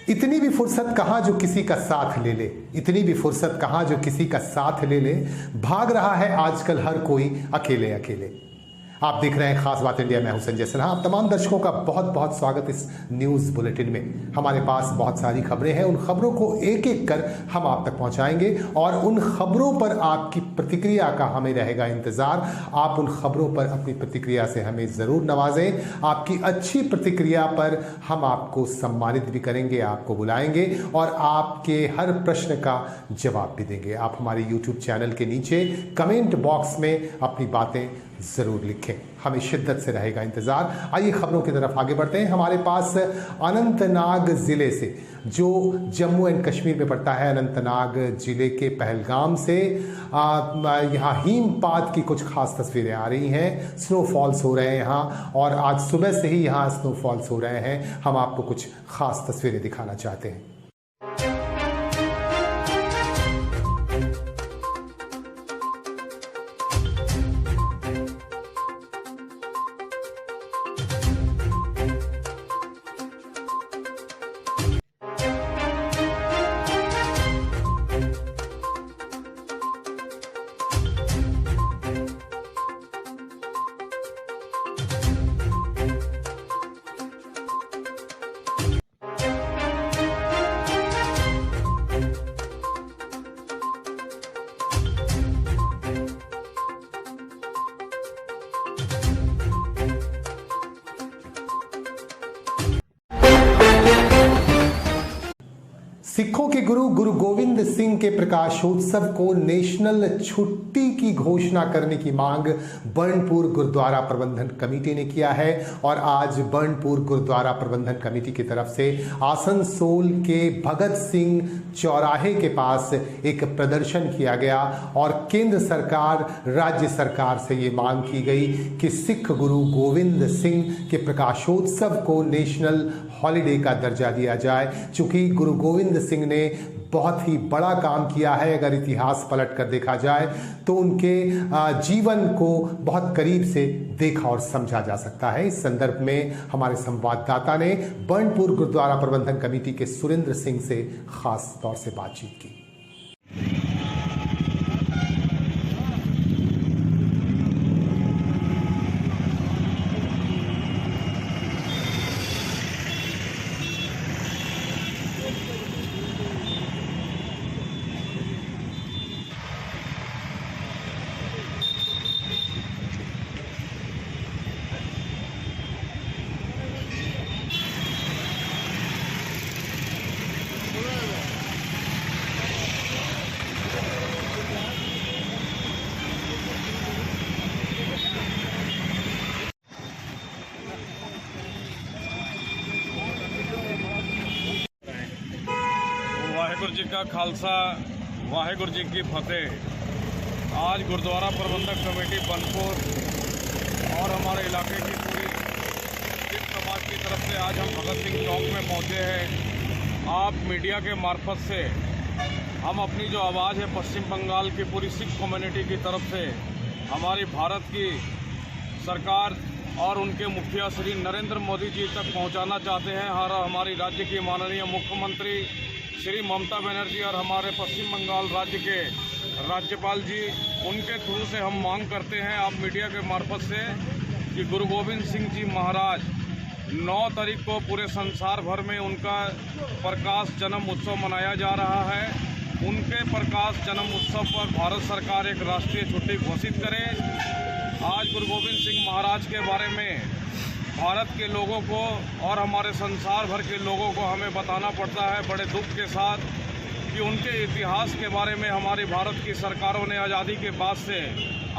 इतनी भी फुर्सत कहाँ जो किसी का साथ ले ले, इतनी भी फुर्सत कहाँ जो किसी का साथ ले ले। भाग रहा है आजकल हर कोई अकेले अकेले। आप देख रहे हैं खास बात इंडिया, मैं हूं संजय सिन्हा। आप तमाम दर्शकों का बहुत बहुत स्वागत इस न्यूज़ बुलेटिन में। हमारे पास बहुत सारी खबरें हैं, उन खबरों को एक एक कर हम आप तक पहुंचाएंगे और उन खबरों पर आपकी प्रतिक्रिया का हमें रहेगा इंतजार। आप उन खबरों पर अपनी प्रतिक्रिया से हमें ज़रूर नवाजें। आपकी अच्छी प्रतिक्रिया पर हम आपको सम्मानित भी करेंगे, आपको बुलाएंगे और आपके हर प्रश्न का जवाब भी देंगे। आप हमारे YouTube चैनल के नीचे कमेंट बॉक्स में अपनी बातें ज़रूर लिखें, हमें शिद्दत से रहेगा इंतज़ार। आइए खबरों की तरफ आगे बढ़ते हैं। हमारे पास अनंतनाग ज़िले से, जो जम्मू एंड कश्मीर में पड़ता है, अनंतनाग ज़िले के पहलगाम से यहाँ हिमपात की कुछ खास तस्वीरें आ रही हैं। स्नोफॉल्स हो रहे हैं यहाँ, और आज सुबह से ही यहाँ स्नोफॉल्स हो रहे हैं। हम आपको कुछ खास तस्वीरें दिखाना चाहते हैं। सिखों के गुरु गुरु गोविंद सिंह के प्रकाशोत्सव को नेशनल छुट्टी की घोषणा करने की मांग बर्नपुर गुरुद्वारा प्रबंधन कमेटी ने किया है। और आज बर्नपुर गुरुद्वारा प्रबंधन कमेटी की तरफ से आसनसोल के भगत सिंह चौराहे के पास एक प्रदर्शन किया गया और केंद्र सरकार, राज्य सरकार से ये मांग की गई कि सिख गुरु गोविंद सिंह के प्रकाशोत्सव को नेशनल हॉलिडे का दर्जा दिया जाए। चूंकि गुरु गोविंद सिंह ने बहुत ही बड़ा काम किया है, अगर इतिहास पलट कर देखा जाए तो उनके जीवन को बहुत करीब से देखा और समझा जा सकता है। इस संदर्भ में हमारे संवाददाता ने बर्नपुर गुरुद्वारा प्रबंधन कमेटी के सुरेंद्र सिंह से खास तौर से बातचीत की। वाहेगुरु जी का खालसा, वाहेगुरु जी की फतेह। आज गुरुद्वारा प्रबंधक कमेटी बनपुर और हमारे इलाके की पूरी सिख समाज की तरफ से आज हम भगत सिंह चौक में पहुंचे हैं। आप मीडिया के मार्फत से हम अपनी जो आवाज़ है पश्चिम बंगाल की पूरी सिख कम्युनिटी की तरफ से हमारी भारत की सरकार और उनके मुखिया श्री नरेंद्र मोदी जी तक पहुंचाना चाहते हैं। हमारी राज्य की माननीय मुख्यमंत्री श्री ममता बनर्जी और हमारे पश्चिम बंगाल राज्य के राज्यपाल जी, उनके थ्रू से हम मांग करते हैं आप मीडिया के मार्फत से कि गुरु गोविंद सिंह जी महाराज 9 तारीख को पूरे संसार भर में उनका प्रकाश जन्म उत्सव मनाया जा रहा है। उनके प्रकाश जन्म उत्सव पर भारत सरकार एक राष्ट्रीय छुट्टी घोषित करे। आज गुरु गोविंद सिंह महाराज के बारे में भारत के लोगों को और हमारे संसार भर के लोगों को हमें बताना पड़ता है बड़े दुख के साथ कि उनके इतिहास के बारे में हमारी भारत की सरकारों ने आज़ादी के बाद से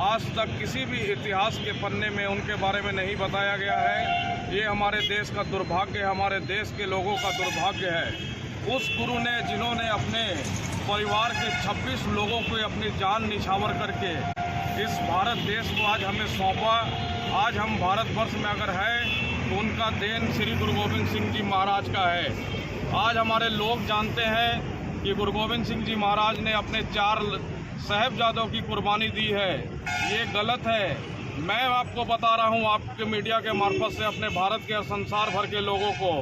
आज तक किसी भी इतिहास के पन्ने में उनके बारे में नहीं बताया गया है। ये हमारे देश का दुर्भाग्य है, हमारे देश के लोगों का दुर्भाग्य है। उस गुरु ने जिन्होंने अपने परिवार के 26 लोगों को अपनी जान निछावर करके इस भारत देश को आज हमें सौंपा। आज हम भारतवर्ष में अगर है तो उनका देन श्री गुरु गोविंद सिंह जी महाराज का है। आज हमारे लोग जानते हैं कि गुरु गोविंद सिंह जी महाराज ने अपने 4 साहिबजादों की कुर्बानी दी है। ये गलत है। मैं आपको बता रहा हूँ आपके मीडिया के मार्फत से अपने भारत के संसार भर के लोगों को,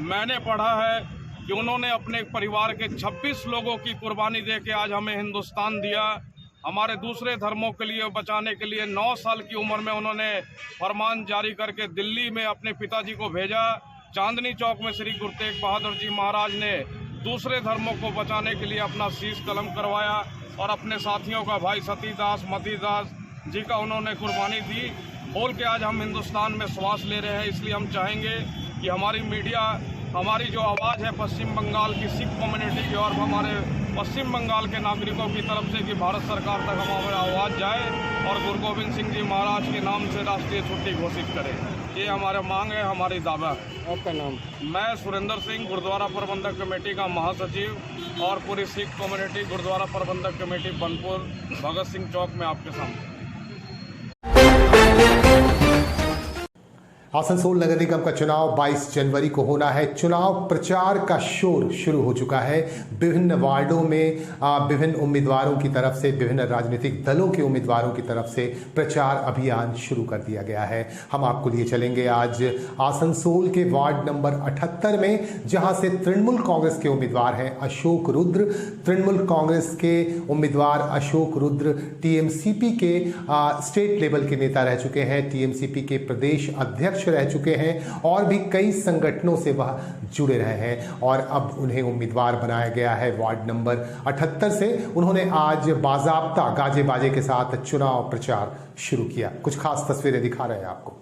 मैंने पढ़ा है कि उन्होंने अपने परिवार के 26 लोगों की कुर्बानी दे के आज हमें हिंदुस्तान दिया। हमारे दूसरे धर्मों के लिए बचाने के लिए 9 साल की उम्र में उन्होंने फरमान जारी करके दिल्ली में अपने पिताजी को भेजा। चांदनी चौक में श्री गुरु तेग बहादुर जी महाराज ने दूसरे धर्मों को बचाने के लिए अपना शीश कलम करवाया और अपने साथियों का भाई सतीदास मतीदास जी का उन्होंने कुर्बानी दी। बोल के आज हम हिंदुस्तान में श्वास ले रहे हैं। इसलिए हम चाहेंगे कि हमारी मीडिया, हमारी जो आवाज़ है पश्चिम बंगाल की सिख कम्युनिटी की और हमारे पश्चिम बंगाल के नागरिकों की तरफ से कि भारत सरकार तक हमारी आवाज़ जाए और गुरु गोविंद सिंह जी महाराज के नाम से राष्ट्रीय छुट्टी घोषित करें। ये हमारा मांग है, हमारी दावा है। आपका नाम? मैं सुरेंद्र सिंह, गुरुद्वारा प्रबंधक कमेटी का महासचिव और पूरी सिख कम्युनिटी गुरुद्वारा प्रबंधक कमेटी बनपुर भगत सिंह चौक में आपके सामने। आसनसोल नगर निगम का चुनाव 22 जनवरी को होना है। चुनाव प्रचार का शोर शुरू हो चुका है। विभिन्न वार्डों में विभिन्न उम्मीदवारों की तरफ से, विभिन्न राजनीतिक दलों के उम्मीदवारों की तरफ से प्रचार अभियान शुरू कर दिया गया है। हम आपको लिए चलेंगे आज आसनसोल के वार्ड नंबर 78 में, जहां से तृणमूल कांग्रेस के उम्मीदवार हैं अशोक रुद्र। तृणमूल कांग्रेस के उम्मीदवार अशोक रुद्र टीएमसीपी के स्टेट लेवल के नेता रह चुके हैं, टीएमसीपी के प्रदेश अध्यक्ष रह चुके हैं और भी कई संगठनों से वह जुड़े रहे हैं और अब उन्हें उम्मीदवार बनाया गया है वार्ड नंबर 78 से। उन्होंने आज बाजाब्ता गाजे बाजे के साथ चुनाव प्रचार शुरू किया। कुछ खास तस्वीरें दिखा रहे हैं आपको।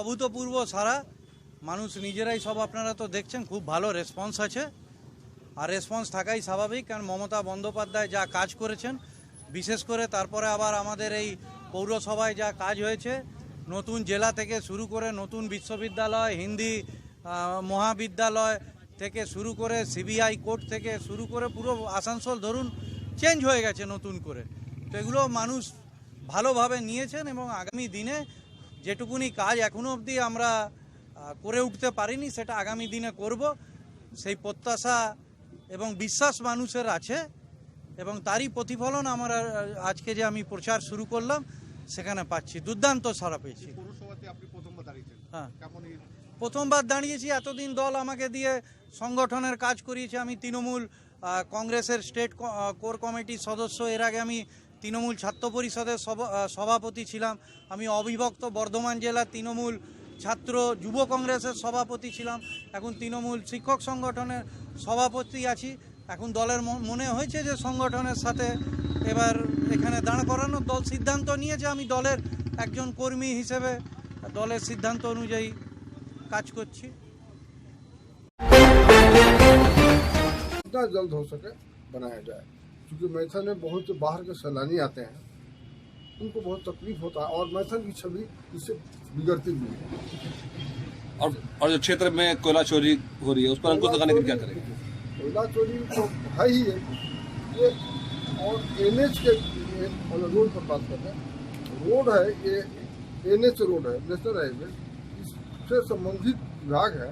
অভূতপূর্ব সারা মানুষ নিজেরাই সব আপনারা তো দেখছেন, খুব ভালো রেসপন্স আছে। আর রেসপন্স থাকাই স্বাভাবিক, কারণ মমতা বন্দ্যোপাধ্যায় যা কাজ করেছেন, বিশেষ করে তারপরে আবার আমাদের এই পৌরসভায় যা কাজ হয়েছে, নতুন জেলা থেকে শুরু করে নতুন বিশ্ববিদ্যালয়, হিন্দি মহাবিদ্যালয় থেকে শুরু করে সিবিআই কোর্ট থেকে শুরু করে পুরো আসানসোল ধরুন চেঞ্জ হয়ে গেছে নতুন করে। তো এগুলো মানুষ ভালোভাবে নিয়েছেন এবং আগামী দিনে যেটুকুনি কাজ এখনো অবধি আমরা করে উঠতে পারিনি সেটা আগামী দিনে করব, সেই প্রত্যাশা এবং বিশ্বাস মানুষের আছে এবং তারই প্রতিফলন আমরা আজকে যে আমি প্রচার শুরু করলাম সেখানে পাচ্ছি। দুর্দান্ত সাড়া পেয়েছি। হ্যাঁ, প্রথমবার দাঁড়িয়েছি। এতদিন দল আমাকে দিয়ে সংগঠনের কাজ করিয়েছে। আমি তৃণমূল কংগ্রেসের স্টেট কোর কমিটির সদস্য, এর আগে আমি তৃণমূল ছাত্র পরিষদের সভাপতি ছিলাম, আমি অবিভক্ত বর্ধমান জেলার তৃণমূল ছাত্র যুব কংগ্রেসের সভাপতি ছিলাম, এখন তৃণমূল শিক্ষক সংগঠনের সভাপতি আছি। এখন দলের মনে হয়েছে যে সংগঠনের সাথে এবার এখানে দাঁড় করানোর দল সিদ্ধান্ত নিয়েছে। আমি দলের একজন কর্মী হিসেবে দলের সিদ্ধান্ত অনুযায়ী কাজ করছি। जितना जल्द हो सके बनाया जाए, क्योंकि मैथन में बहुत बाहर के सैलानी आते हैं, उनको बहुत तकलीफ होता है और मैथन की छवि इससे बिगड़ती भी है। और जो क्षेत्र में कोयला चोरी हो रही है उस पर अंकुश लगाने के लिए क्या करेंगे? कोयला चोरी तो है ही है ये, और NH के रोड पर बात करते हैं, रोड है ये NH रोड है, नेशनल हाईवे, इससे संबंधित विभाग है,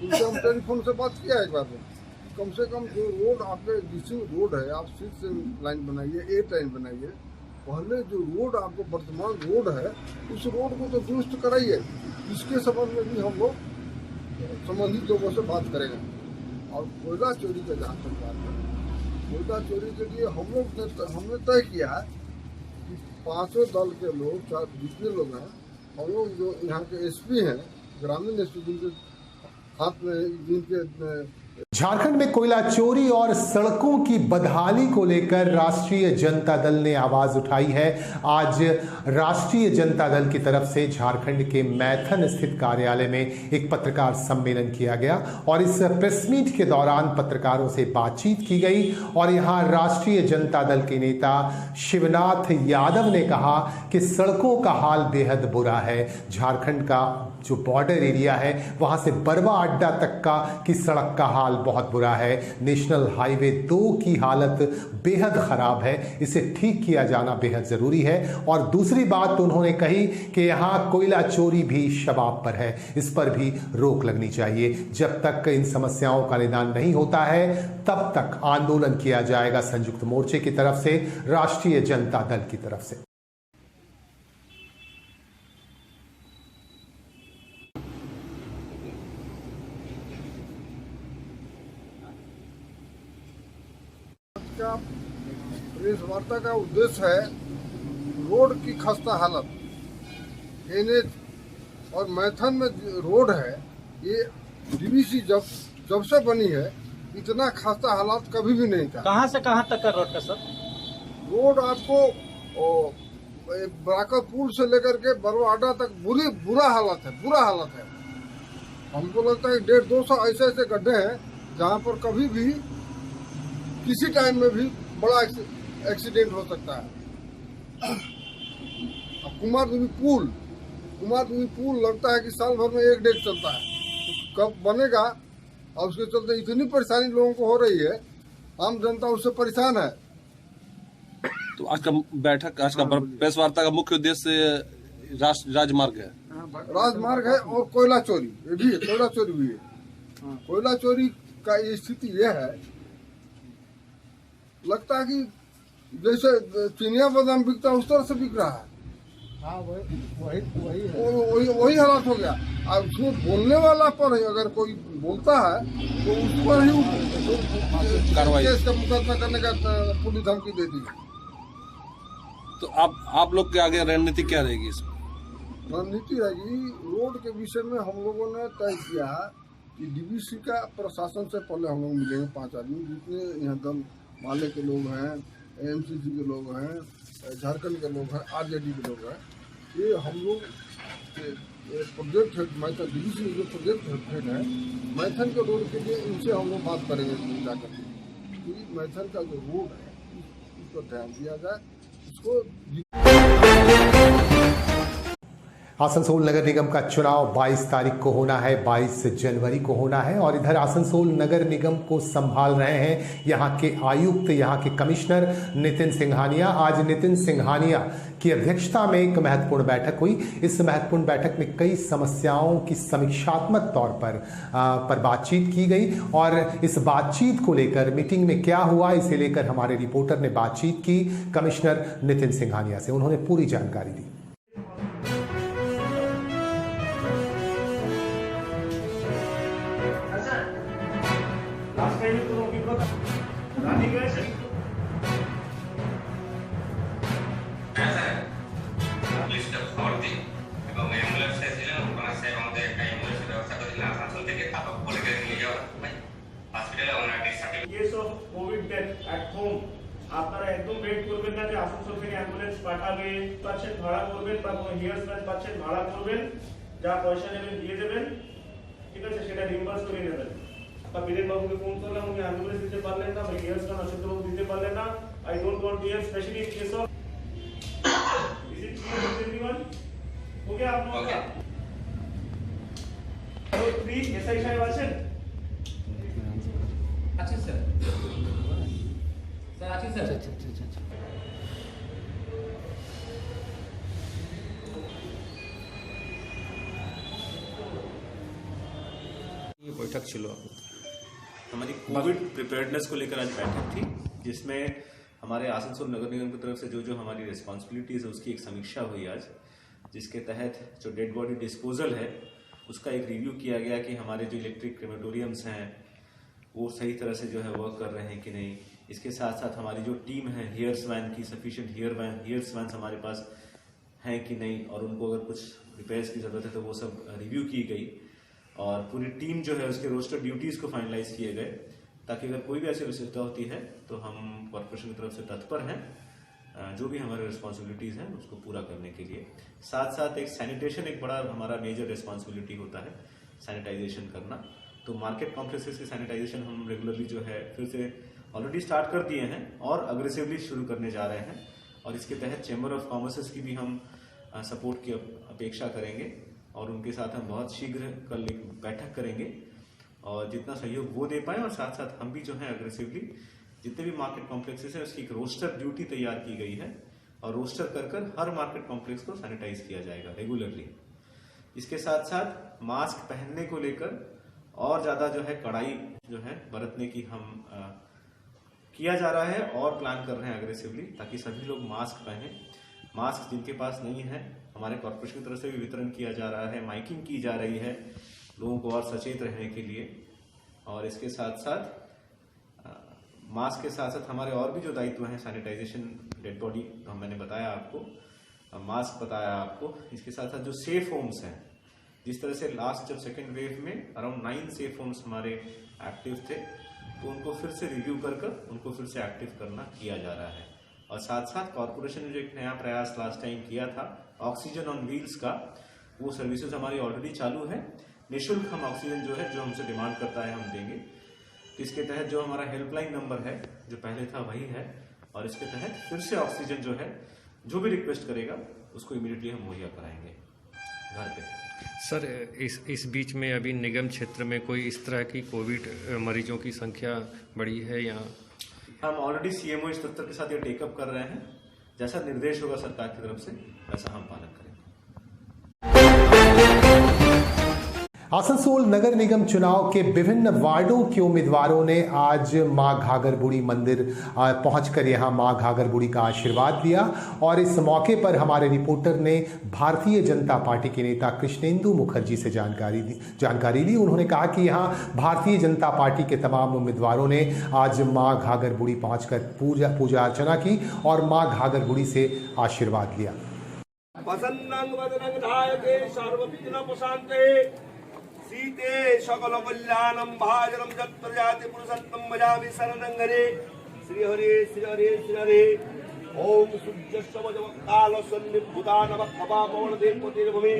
उनसे हम टेलीफोन से बात किया एक बार में। कम से कम जो रोड आपके एग्जिस्टिंग रोड है, आप 6 लाइन बनाइए, 8 लाइन बनाइए। पहले जो रोड आपको वर्तमान रोड है, उस रोड को तो दुरुस्त कराइए। इसके संबंध में भी हम लोग संबंधित लोगों से बात करेंगे। और कोयला चोरी का जहाँ तक बात करें, कोयला चोरी के लिए हमने तय किया है कि 5 दल के लोग, जितने लोग हैं, हम लोग जो यहाँ के SP हैं, ग्रामीण SP, जिनके हाथ में जिनके झारखंड में कोयला चोरी और सड़कों की बदहाली को लेकर राष्ट्रीय जनता दल ने आवाज उठाई है। आज राष्ट्रीय जनता दल की तरफ से झारखंड के मैथन स्थित कार्यालय में एक पत्रकार सम्मेलन किया गया और इस प्रेस मीट के दौरान पत्रकारों से बातचीत की गई और यहां राष्ट्रीय जनता दल के नेता शिवनाथ यादव ने कहा कि सड़कों का हाल बेहद बुरा है। झारखंड का जो बॉर्डर एरिया है, वहां से बरवा अड्डा तक का की सड़क का हाल बहुत बुरा है। नेशनल हाईवे 2 की हालत बेहद खराब है, इसे ठीक किया जाना बेहद जरूरी है। और दूसरी बात उन्होंने कही कि यहाँ कोयला चोरी भी शबाब पर है, इस पर भी रोक लगनी चाहिए। जब तक इन समस्याओं का निदान नहीं होता है, तब तक आंदोलन किया जाएगा संयुक्त मोर्चे की तरफ से, राष्ट्रीय जनता दल की तरफ से। का प्रेस वार्ता का उद्देश्य है रोड की खस्ता हालत। NH और मैथन में रोड है, ये DVC जब से बनी है, इतना खस्ता हालत कभी भी नहीं था। कहाँ से कहाँ तक का रोड का सर? रोड आपको बराकर पुल से लेकर के बरवा अड्डा तक बुरा हालत है। हमको लगता है 150-200 ऐसे गड्ढे हैं जहाँ पर कभी भी किसी टाइम में भी बड़ा एक्सीडेंट हो सकता है। अब कुमारदेवी पुल लगता है कि साल भर में 1 डेग चलता है, तो कब बनेगा? और उसके चलते इतनी परेशानी लोगों को हो रही है, आम जनता उससे परेशान है। तो आज का प्रेस वार्ता का मुख्य उद्देश्य राजमार्ग है और कोयला चोरी, ये भी है, कोयला चोरी भी है। कोयला चोरी का ये स्थिति यह है, लगता है कि जैसे चिनिया बादाम बिकता है उस तरह से बिक रहा है। हाँ, वही हालत हो गया। अब उसमें बोलने वाला पर अगर कोई बोलता है तो उस पर ही कार्रवाई, केस का मुकदमा करने का पुलिस धमकी देती है। तो आप लोग के आगे रणनीति क्या रहेगी इसमें? रणनीति रहेगी, रोड के विषय में हम लोगों ने तय किया है कि DVC का प्रशासन से पहले हम लोग मिलेंगे 5 आदमी, जितने यहाँ दल माले के लोग हैं, AMCC के लोग हैं, झारखंड के लोग हैं, RJD के लोग हैं। ये हम लोग प्रोजेक्ट हेड मैथन, DVC जो प्रोजेक्ट हेड है मैथन के रोड के लिए, इनसे हम लोग बात करेंगे जाकर कि मैथन का जो रोड है इस पर ध्यान दिया जाए। इसको आसनसोल नगर निगम का चुनाव 22 तारीख को होना है, 22 जनवरी को होना है। और इधर आसनसोल नगर निगम को संभाल रहे हैं यहाँ के आयुक्त, यहाँ के कमिश्नर नितिन सिंघानिया। आज नितिन सिंघानिया की अध्यक्षता में एक महत्वपूर्ण बैठक हुई। इस महत्वपूर्ण बैठक में कई समस्याओं की समीक्षात्मक तौर पर बातचीत की गई और इस बातचीत को लेकर मीटिंग में क्या हुआ, इसे लेकर हमारे रिपोर्टर ने बातचीत की कमिश्नर नितिन सिंघानिया से। उन्होंने पूरी जानकारी दी। আপনারা একদম ওয়েট করবেন না যে আসানসোল থেকে অ্যাম্বুলেন্স পাঠাবে, পাচ্ছেন ভাড়া করবেন বা কোনো হিয়ারসম্যান পাচ্ছেন ভাড়া করবেন, যা পয়সা নেবেন দিয়ে দেবেন, ঠিক আছে, সেটা রিম্বার্স করে নেবেন। বা বীরেন বাবুকে ফোন করলাম, উনি অ্যাম্বুলেন্স দিতে পারলেন না, বা হিয়ারসম্যান অশোক বাবু দিতে পারলেন না। I don't want to hear specially in case of is it clear to everyone? Okay আপনারা হ্যালো 3 এসআই সাহেব আছেন? আচ্ছা স্যার, স্যার আছি স্যার। बैठक छिलो हमारी कोविड प्रिपेयर्डनेस को लेकर आज बैठक थी, जिसमें हमारे आसनसोल नगर निगम की तरफ से जो हमारी रिस्पॉन्सिबिलिटीज है उसकी एक समीक्षा हुई आज, जिसके तहत जो डेड बॉडी डिस्पोजल है उसका एक रिव्यू किया गया कि हमारे जो इलेक्ट्रिक क्रेमेटोरियम्स हैं वो सही तरह से जो है वर्क कर रहे हैं कि नहीं। इसके साथ साथ हमारी जो टीम है हेयर्स वैन की सफिशिएंट हेयर्स वैन हमारे पास हैं कि नहीं, और उनको अगर कुछ रिपेयर्स की जरूरत है तो वो सब रिव्यू की गई, और पूरी टीम जो है उसके रोस्टर ड्यूटीज को फाइनलाइज किए गए, ताकि अगर कोई भी ऐसी आवश्यकता होती है तो हम कॉर्पोरेशन की तरफ से तत्पर हैं जो भी हमारे रिस्पॉन्सिबिलिटीज हैं उसको पूरा करने के लिए। साथ साथ एक सैनिटेशन एक बड़ा हमारा मेजर रिस्पॉन्सिबिलिटी होता है, सैनिटाइजेशन करना। तो मार्केट कॉम्प्लेक्सेस की सैनिटाइजेशन हम रेगुलरली जो है फिर से ऑलरेडी स्टार्ट कर दिए हैं और अग्रेसिवली शुरू करने जा रहे हैं, और इसके तहत चैम्बर ऑफ कॉमर्स की भी हम सपोर्ट की अपेक्षा करेंगे, और उनके साथ हम बहुत शीघ्र कल एक बैठक करेंगे और जितना सहयोग वो दे पाए, और साथ साथ हम भी जो है अग्रेसिवली जितने भी मार्केट कॉम्प्लेक्सेस है उसकी एक रोस्टर ड्यूटी तैयार की गई है, और रोस्टर कर हर मार्केट कॉम्प्लेक्स को सैनिटाइज किया जाएगा रेगुलरली। इसके साथ साथ मास्क पहनने को लेकर और ज्यादा जो है कड़ाई जो है बरतने की हम किया जा रहा है और प्लान कर रहे हैं अग्रेसिवली, ताकि सभी लोग मास्क पहने। मास्क जिनके पास नहीं है हमारे कॉर्पोरेशन की तरफ से भी वितरण किया जा रहा है, माइकिंग की जा रही है लोगों को और सचेत रहने के लिए। और इसके साथ साथ मास्क के साथ साथ हमारे और भी जो दायित्व हैं, सैनिटाइजेशन, डेड बॉडी मैंने बताया आपको, मास्क बताया आपको। इसके साथ साथ जो सेफ होम्स हैं, जिस तरह से लास्ट जब सेकेंड वेव में अराउंड 9 सेफ होम्स हमारे एक्टिव थे, तो उनको फिर से रिव्यू कर उनको फिर से एक्टिव करना किया जा रहा है। और साथ साथ कॉर्पोरेशन ने जो एक नया प्रयास लास्ट टाइम किया था ऑक्सीजन ऑन व्हील्स का, वो सर्विसेज हमारी ऑलरेडी चालू है। निःशुल्क हम ऑक्सीजन जो है जो हमसे डिमांड करता है हम देंगे। तो इसके तहत जो हमारा हेल्पलाइन नंबर है जो पहले था वही है, और इसके तहत फिर से ऑक्सीजन जो है जो भी रिक्वेस्ट करेगा उसको इमीडिएटली हम मुहैया कराएंगे घर पे। सर इस बीच में अभी निगम क्षेत्र में कोई इस तरह की कोविड मरीजों की संख्या बढ़ी है या? हम ऑलरेडी सीएमओ स्तर के साथ ये टेकअप कर रहे हैं, जैसा निर्देश होगा सरकार की तरफ से वैसा हम पालन करेंगे। आसनसोल नगर निगम चुनाव के विभिन्न वार्डों के उम्मीदवारों ने आज मां घाघर बुढ़ी मंदिर पहुंचकर यहां मां घाघर बुढ़ी का आशीर्वाद लिया, और इस मौके पर हमारे रिपोर्टर ने भारतीय जनता पार्टी के नेता कृष्णेंदु मुखर्जी से जानकारी ली। उन्होंने कहा कि यहां भारतीय जनता पार्टी के तमाम उम्मीदवारों ने आज मां घाघर बुढ़ी पहुंचकर पूजा अर्चना की और मां घाघर बुढ़ी से आशीर्वाद लिया। सीते सकल कल्याणम भाजनम जत प्रजाति पुरुषोत्तम भजामि शरणं हरे श्री हरे श्री हरे श्री हरे। ओम सूर्यस्तमजवक्काल सन्निभूतानव खपा पवन देवपतिर्भूमि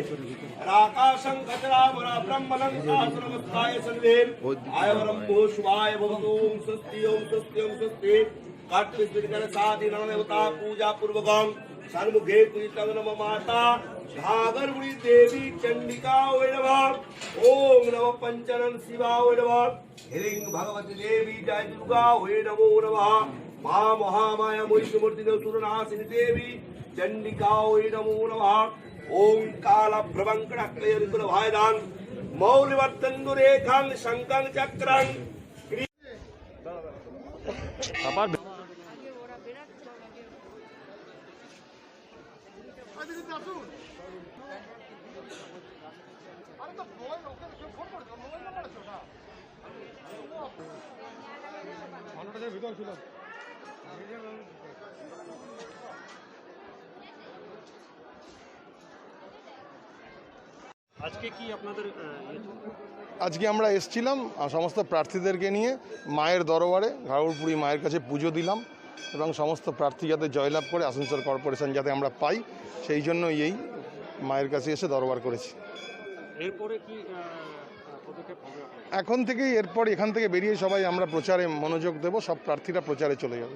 राकाशं खचरावरा ब्रह्मणं आश्रमस्थाय सर्वे आयवरं भो शुभाय भवतु। ओम स्वस्ति ओम स्वस्ति ओम स्वस्ति। काटविस्मिकर साधि नमदेवता पूजा पूर्वकं सन्मुखे पूजितं नम माता घाघर बुढ़ी देवी चंडिका वै नमः। ओम नमः पंचनन शिवा वै नमः। ह्रीं भगवती देवी जय दुर्गा वै नमो नमः। मां महामाया मोहिनीमूर्ति सुरनाशिनी देवी चंडिका वै नमो नमः। ओम काल प्रभंकड़क्कय ऋतुरभायदान मौलिवर्तन दुरेखां शंखं चक्रं। আজকে আমরা এসেছিলাম সমস্ত প্রার্থীদেরকে নিয়ে মায়ের দরবারে ঘাঘরবুড়ি মায়ের কাছে পুজো দিলাম, এবং সমস্ত প্রার্থী যাতে জয়লাভ করে আসানসোল কর্পোরেশন যাতে আমরা পাই সেই জন্য এই মায়ের কাছে এসে দরবার করেছি। এরপরে কি এখন থেকেই এখান থেকে বেরিয়ে সবাই আমরা প্রচারে মনোযোগ দেব, সব প্রার্থীরা প্রচারে চলে যাবে।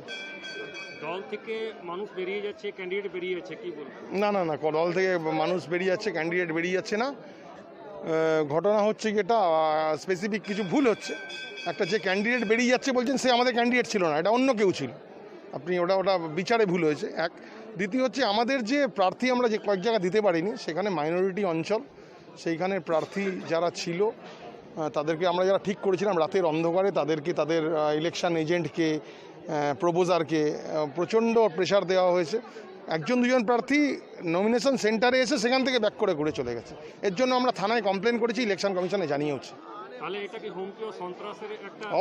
দল থেকে মানুষ বেরিয়ে যাচ্ছে, ক্যান্ডিডেট বেরিয়ে যাচ্ছে, কি বলবো? না, দল থেকে মানুষ বেরিয়ে যাচ্ছে, ক্যান্ডিডেট বেরিয়ে যাচ্ছে না। ঘটনা হচ্ছে কি, এটা স্পেসিফিক কিছু ভুল হচ্ছে। একটা যে ক্যান্ডিডেট বেরিয়ে যাচ্ছে বলছেন সে আমাদের ক্যান্ডিডেট ছিল না, এটা অন্য কেউ ছিল। আপনি ওটা বিচারে ভুল হয়েছে এক। দ্বিতীয় হচ্ছে আমাদের যে প্রার্থী আমরা যে কয়েক জায়গা দিতে পারিনি, সেখানে মাইনরিটি অঞ্চল, সেইখানের প্রার্থী যারা ছিল তাদেরকে আমরা যারা ঠিক করেছিলাম রাতের অন্ধকারে তাদেরকে তাদের ইলেকশন এজেন্টকে প্রপোজারকে প্রচণ্ড প্রেশার দেওয়া হয়েছে। একজন দুজন প্রার্থী নমিনেশন সেন্টারে এসে সেখান থেকে ব্যাক করে ঘুরে চলে গেছে। এর জন্য আমরা থানায় কমপ্লেন করেছি, ইলেকশন কমিশনে জানিয়েছি।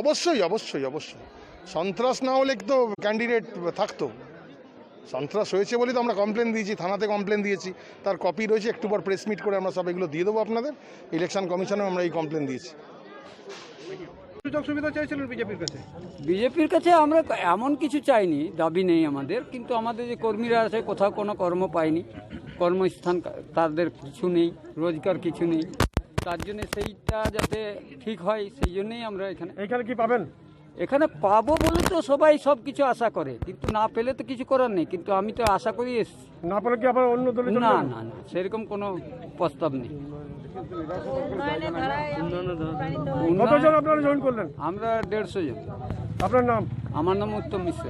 অবশ্যই অবশ্যই অবশ্যই, সন্ত্রাস না হলে তো ক্যান্ডিডেট থাকতো। সন্ত্রাস হয়েছে বলে তো আমরা কমপ্লেন দিয়েছি, থানাতে কমপ্লেন দিয়েছি, তার কপি রয়েছে। একটু পর প্রেস মিট করে আমরা সব এগুলো দিয়ে দেবো আপনাদের। ইলেকশন কমিশনেও আমরা এই কমপ্লেন দিয়েছি। সুযোগ সুবিধা চাইছিলেন বিজেপির কাছে? বিজেপির কাছে আমরা এমন কিছু চাইনি, দাবি নেই আমাদের, কিন্তু আমাদের যে কর্মীরা আছে কোথাও কোনো কর্ম পায়নি, কর্মস্থান তাদের কিছু নেই, রোজগার কিছু নেই, তার জন্য সেইটা যাতে ঠিক হয় সেই জন্যই আমরা এখানে কি পাবেন? এখানে পাবো বলে তো সবাই সব কিছু আশা করে, কিন্তু না পেলে তো কিছু করার নেই। কিন্তু আমি তো আশা করি এসেছি। না পেলে কি আবার অন্য দলে? না না না, সেরকম কোনো প্রস্তাব নেই। কতজন আপনারা জয়েন করলেন? আমরা 150 জন। আপনার নাম? আমার নাম উত্তম মিশ্র।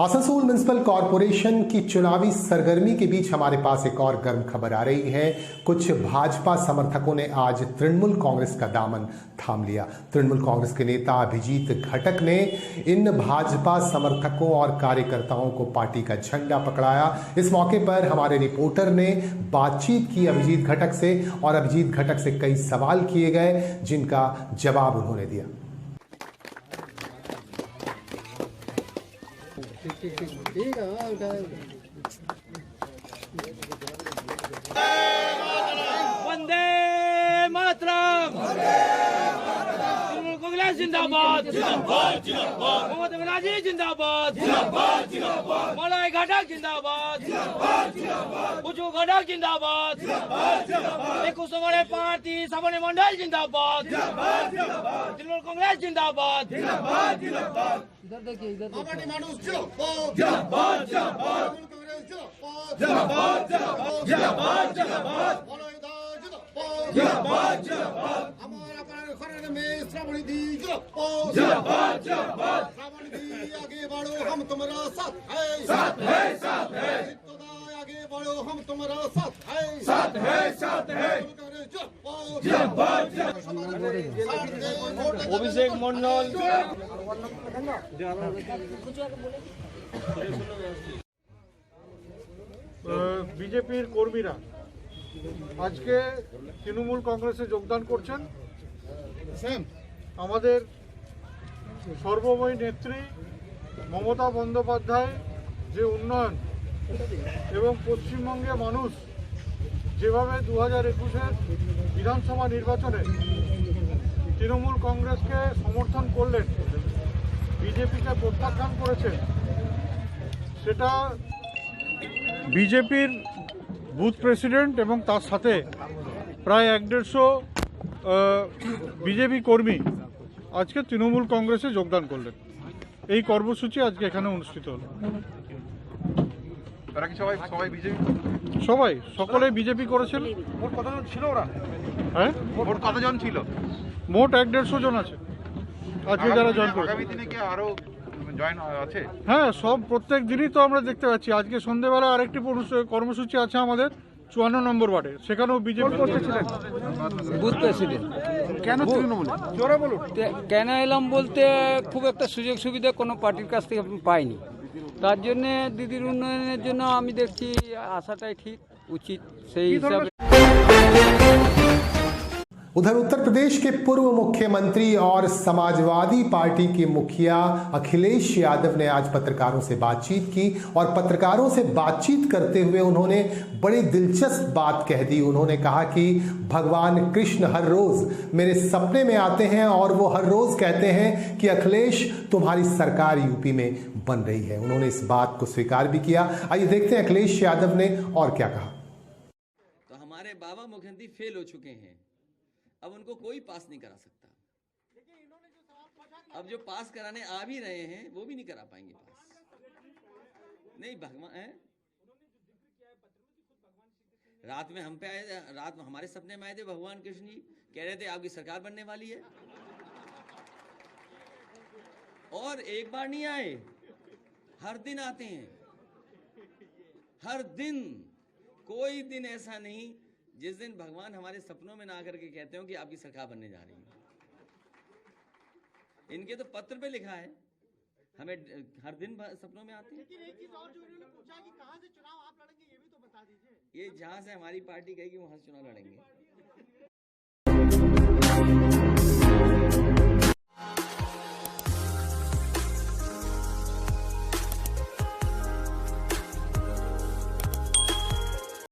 आसनसोल म्युनिसिपल कॉरपोरेशन की चुनावी सरगर्मी के बीच हमारे पास एक और गर्म खबर आ रही है। कुछ भाजपा समर्थकों ने आज तृणमूल कांग्रेस का दामन थाम लिया। तृणमूल कांग्रेस के नेता अभिजीत घटक ने इन भाजपा समर्थकों और कार्यकर्ताओं को पार्टी का झंडा पकड़ाया। इस मौके पर हमारे रिपोर्टर ने बातचीत की अभिजीत घटक से, और अभिजीत घटक से कई सवाल किए गए जिनका जवाब उन्होंने दिया। वंदे मातरम। तृणमूल कांग्रेस जिंदाबाद, ममता बनर्जी जिंदाबाद, मलाई घटक जिंदाबाद, कुचू घटक जिंदाबाद, कुसुमरे पार्टी सवर्ण मंडल जिंदाबाद, तृणमूल कांग्रेस जिंदाबाद। इधर देखिए, इधर आगे बढ़ो हम तुम्हारा साथ है, साथ है, साथ है। आगे बढ़ो हम तुम्हारा साथ है, साथ है, साथ है। অভিষেক মন্ডল। বিজেপির কর্মীরা আজকে তৃণমূল কংগ্রেসে যোগদান করছেন। আমাদের সর্বময়ী নেত্রী মমতা বন্দ্যোপাধ্যায় যে উন্নয়ন এবং পশ্চিমবঙ্গে মানুষ যেভাবে 2021-এর বিধানসভা নির্বাচনে তৃণমূল কংগ্রেসকে সমর্থন করলেন, বিজেপিকে প্রত্যাখ্যান করেছেন, সেটা বিজেপির বুথ প্রেসিডেন্ট এবং তার সাথে প্রায় 150 বিজেপি কর্মী আজকে তৃণমূল কংগ্রেসে যোগদান করলেন। এই কর্মসূচি আজকে এখানে অনুষ্ঠিত হলো। তারা কি সবাই বিজেপি? সবাই সকলে বিজেপি করেছিল। মোট কতজন ছিল ওরা? হ্যাঁ, মোট কতজন ছিল? মোট 150 জন আছে আজকে যারা জয়েন করে। আগামী দিনে কি আরো জয়েন আছে? হ্যাঁ, সব প্রত্যেক দিনই তো আমরা দেখতে পাচ্ছি। আজকে সন্ধ্যেবেলা আরেকটি কর্মসূচি আছে আমাদের 54 নম্বর ওয়ার্ডে, সেখানেও বিজেপি করতেছিলেন বুথ প্রেসিডেন্ট। কেন তৃণমূল? জোরে বলুন। কেন এলাম বলতে, খুব একটা সুযোগ সুবিধা কোনো পার্টির কাছ থেকে পাইনি, তার জন্য দিদির উন্নয়নের জন্য আমি দেখছি আসাটাই ঠিক উচিত, সেই হিসাবে। उधर उत्तर प्रदेश के पूर्व मुख्यमंत्री और समाजवादी पार्टी के मुखिया अखिलेश यादव ने आज पत्रकारों से बातचीत की, और पत्रकारों से बातचीत करते हुए उन्होंने बड़ी दिलचस्प बात कह दी। उन्होंने कहा कि भगवान कृष्ण हर रोज मेरे सपने में आते हैं और वो हर रोज कहते हैं कि अखिलेश तुम्हारी सरकार यूपी में बन रही है। उन्होंने इस बात को स्वीकार भी किया। आइए देखते हैं अखिलेश यादव ने और क्या कहा। तो हमारे बाबा मुख्यमंत्री फेल हो चुके हैं, अब उनको कोई पास नहीं करा सकता। अब जो पास कराने आ भी रहे हैं वो भी नहीं करा पाएंगे पास। नहीं, भगवान है। रात में हम पे आए, रात में हमारे सपने में आए थे भगवान कृष्ण जी, कह रहे थे आपकी सरकार बनने वाली है। और एक बार नहीं आए, हर दिन आते हैं, हर दिन कोई दिन ऐसा नहीं जिस दिन भगवान हमारे सपनों में ना आकर के कहते हो कि आपकी सरकार बनने जा रही है। इनके तो पत्र पे लिखा है, हमें हर दिन सपनों में आते हैं। लेकिन एक चीज और जो इन्होंने पूछा कि कहां से चुनाव आप लड़ेंगे, ये भी तो बता दीजिए। ये जहां से हमारी पार्टी कहेगी वहां से चुनाव लड़ेंगे।